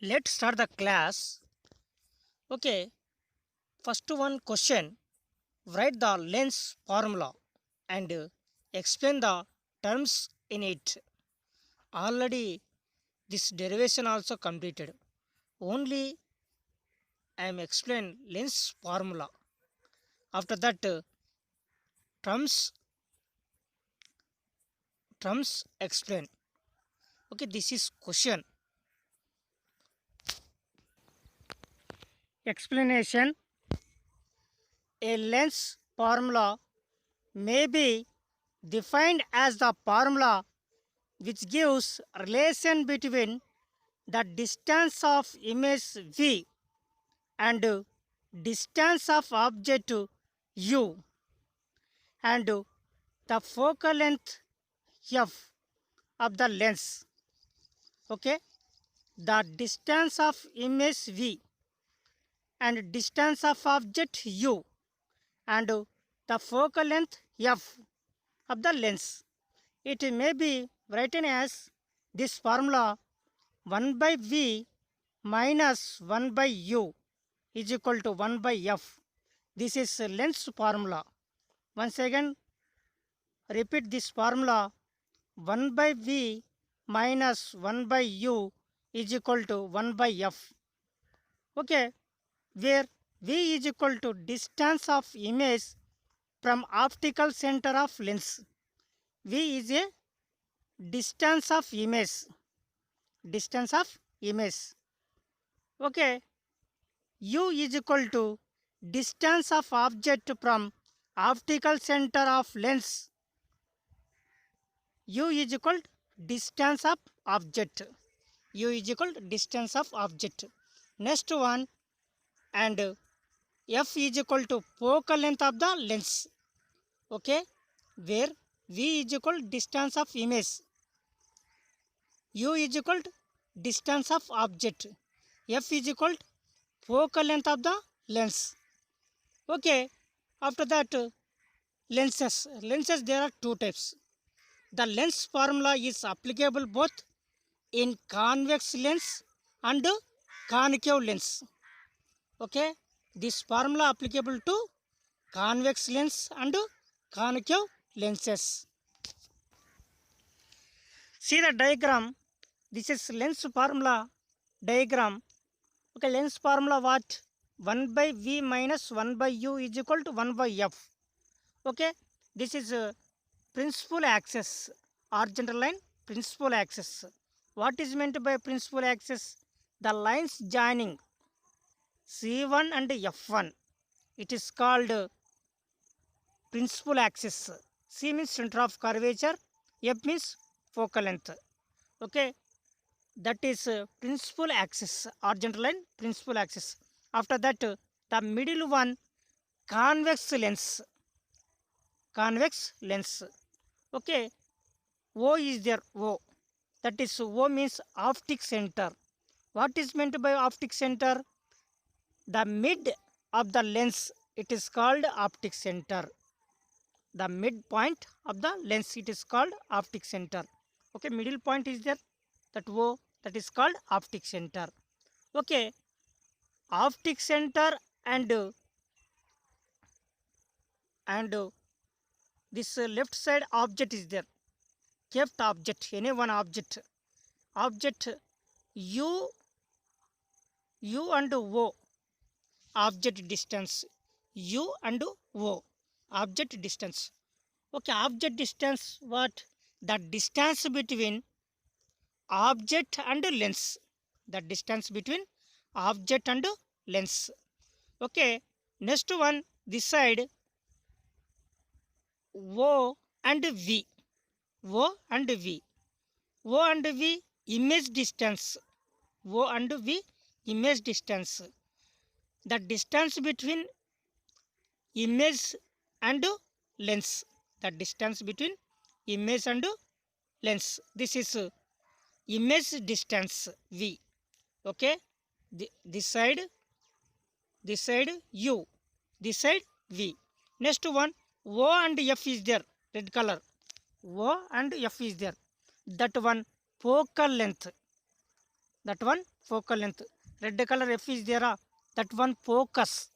Let's start the class. Okay, first one question. Write the lens formula and explain the terms in it. Already this derivation also completed. Only I am explain lens formula. After that terms explain. Okay, this is question. Explanation. A lens formula may be defined as the formula which gives relation between the distance of image v and distance of object u and the focal length f of the lens. Okay, the distance of image v and distance of object u and the focal length f of the lens. It may be written as this formula 1 by v minus 1 by u is equal to 1 by f. This is a lens formula. Once again, repeat this formula 1 by v minus 1 by u is equal to 1 by f. Okay, where v is equal to distance of image from optical center of lens. V is a distance of image. Distance of image. Okay, u is equal to distance of object from optical center of lens. U is equal to distance of object. U is equal to distance of object. Next one, and f is equal to focal length of the lens. Okay, where v is equal to distance of image. U is equal to distance of object. F is equal to focal length of the lens. Okay, after that lenses. Lenses there are two types. The lens formula is applicable both in convex lens and concave lens. Okay, this formula applicable to convex lens and concave lenses. See the diagram. This is lens formula diagram. Okay, lens formula what? 1 by v minus 1 by u is equal to 1 by f. Okay, this is principal axis, horizontal line, principal axis. What is meant by principal axis? The lines joining C1 and F1. It is called principal axis. C means center of curvature, F means focal length. Okay, that is principal axis, horizontal line, principal axis. After that, the middle one, convex lens. Convex lens. Okay, O is there, O. That is O means optic center. What is meant by optic center? The mid of the lens, it is called optic center. The midpoint of the lens, it is called optic center. Okay, middle point is there, that O, that is called optic center. Okay, optic center and this left side object is there. Kept object, any one object. Object U and O. Object distance. U and O. Object distance. Okay, object distance what? The distance between object and lens. The distance between object and lens. Okay, next one, this side O and V. O and V. O and V image distance. O and V image distance. The distance between image and lens. The distance between image and lens. This is image distance V. Okay, this side U, this side V. Next one, O and F is there, red color. O and F is there. That one focal length. That one focal length. Red color F is there, that one focus.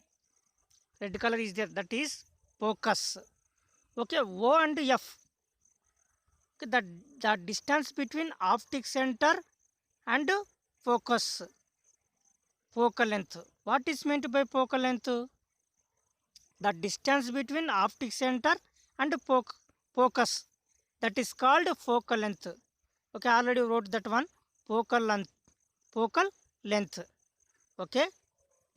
Red color is there, that is focus. Okay, O and F. Okay, the distance between optic center and focus, focal length. What is meant by focal length? The distance between optic center and focus, that is called focal length. Okay, I already wrote that one, focal length. Focal length. Okay,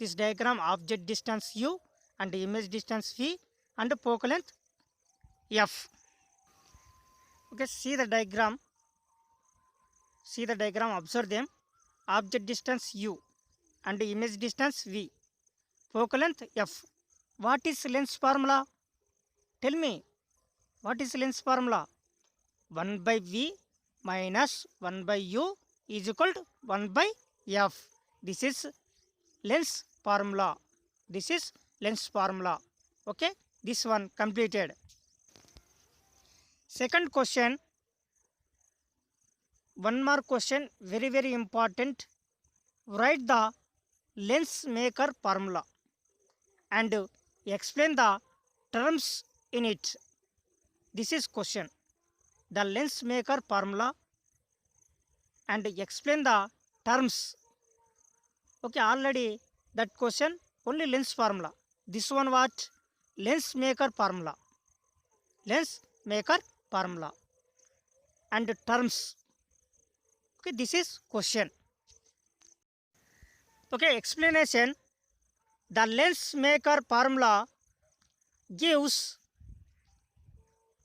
this diagram, object distance U and image distance V and focal length F. Okay, see the diagram, observe them. Object distance U and image distance V, focal length F. What is lens formula? Tell me, what is lens formula? 1 by V minus 1 by U is equal to 1 by F. This is lens formula. This is lens formula. Okay, this one completed. Second question, one more question, very very important. Write the lens maker formula and explain the terms in it. This is question. The lens maker formula and explain the terms. Okay, already that question only lens formula. This one what? Lens maker formula. Lens maker formula and terms. Okay, this is question. Okay, explanation. The lens maker formula gives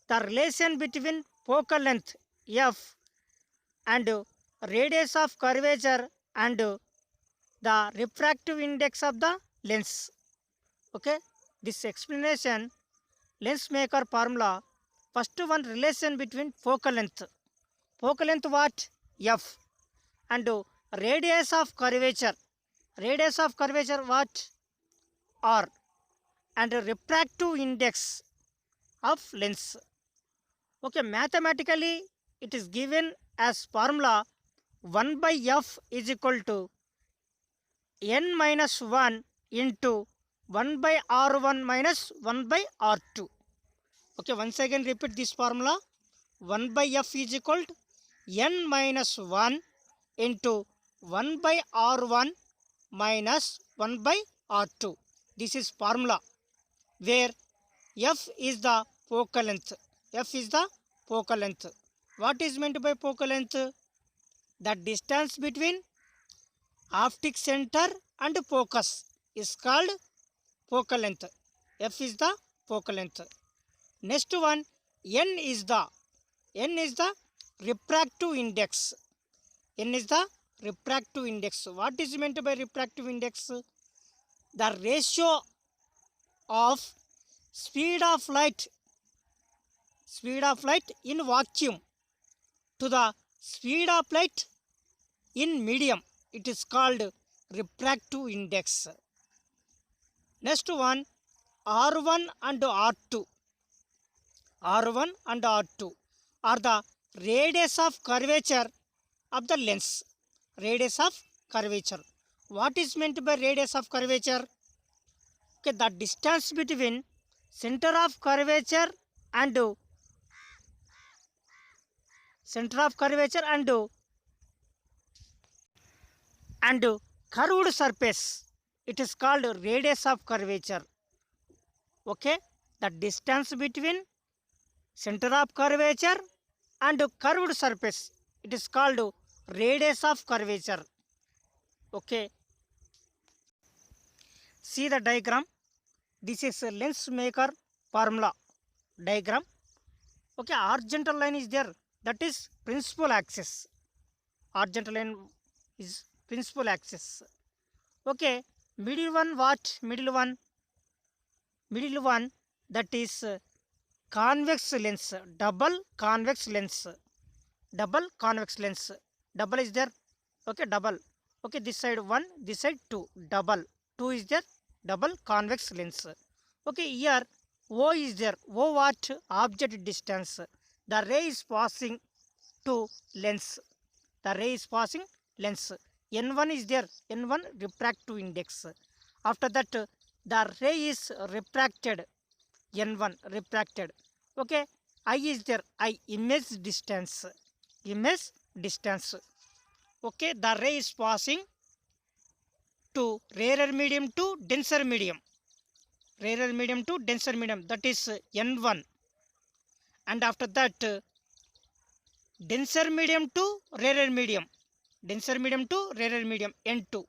the relation between focal length F and radius of curvature and the refractive index of the lens. Okay, this explanation, lens maker formula. First one, relation between focal length. Focal length what? F. And radius of curvature. Radius of curvature what? R. And refractive index of lens. Okay, mathematically it is given as formula 1 by F is equal to n minus 1 into 1 by R1 minus 1 by R2. Okay, once again repeat this formula. 1 by F is equal to n minus 1 into 1 by R1 minus 1 by R2. This is formula where F is the focal length. F is the focal length. What is meant by focal length? The distance between optic center and focus is called focal length. F is the focal length. Next one, n is the refractive index. N is the refractive index. What is meant by refractive index? The ratio of speed of light in vacuum to the speed of light in medium. It is called refractive index. Next one, R1 and R2. R1 and R2 are the radius of curvature of the lens. Radius of curvature. What is meant by radius of curvature? Okay, the distance between center of curvature and curved surface. It is called radius of curvature. Okay, the distance between center of curvature and curved surface. It is called radius of curvature. Okay, see the diagram. This is a lens maker formula diagram. Okay, horizontal line is there, that is principal axis. Horizontal line is principal axis. Okay, middle one what? Middle one, that is convex lens, double convex lens. Double convex lens. Double is there. Okay, double. Okay, this side 1, this side 2. Double. 2 is there. Double convex lens. Okay, here O is there. O what? Object distance. The ray is passing to lens. The ray is passing lens. N1 is there, N1 refractive index. After that, the ray is refracted, N1 refracted. Okay, I is there, I image distance, image distance. Okay, the ray is passing to rarer medium to denser medium, rarer medium to denser medium, that is N1. And after that, denser medium to rarer medium, denser medium to rarer medium, N2.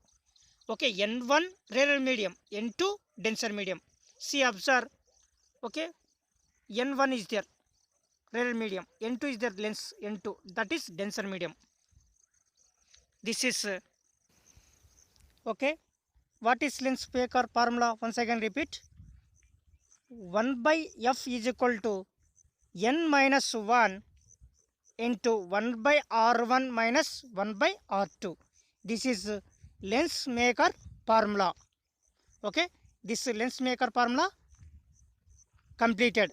Okay, N1 rarer medium, N2 denser medium. See, observe. Okay, N1 is there, rarer medium, N2 is there, lens N2, that is denser medium. This is okay. What is lens maker formula? Once again repeat. 1 by f is equal to n minus 1 into 1 by r1 minus 1 by r2. This is lens maker formula. Okay, this lens maker formula completed.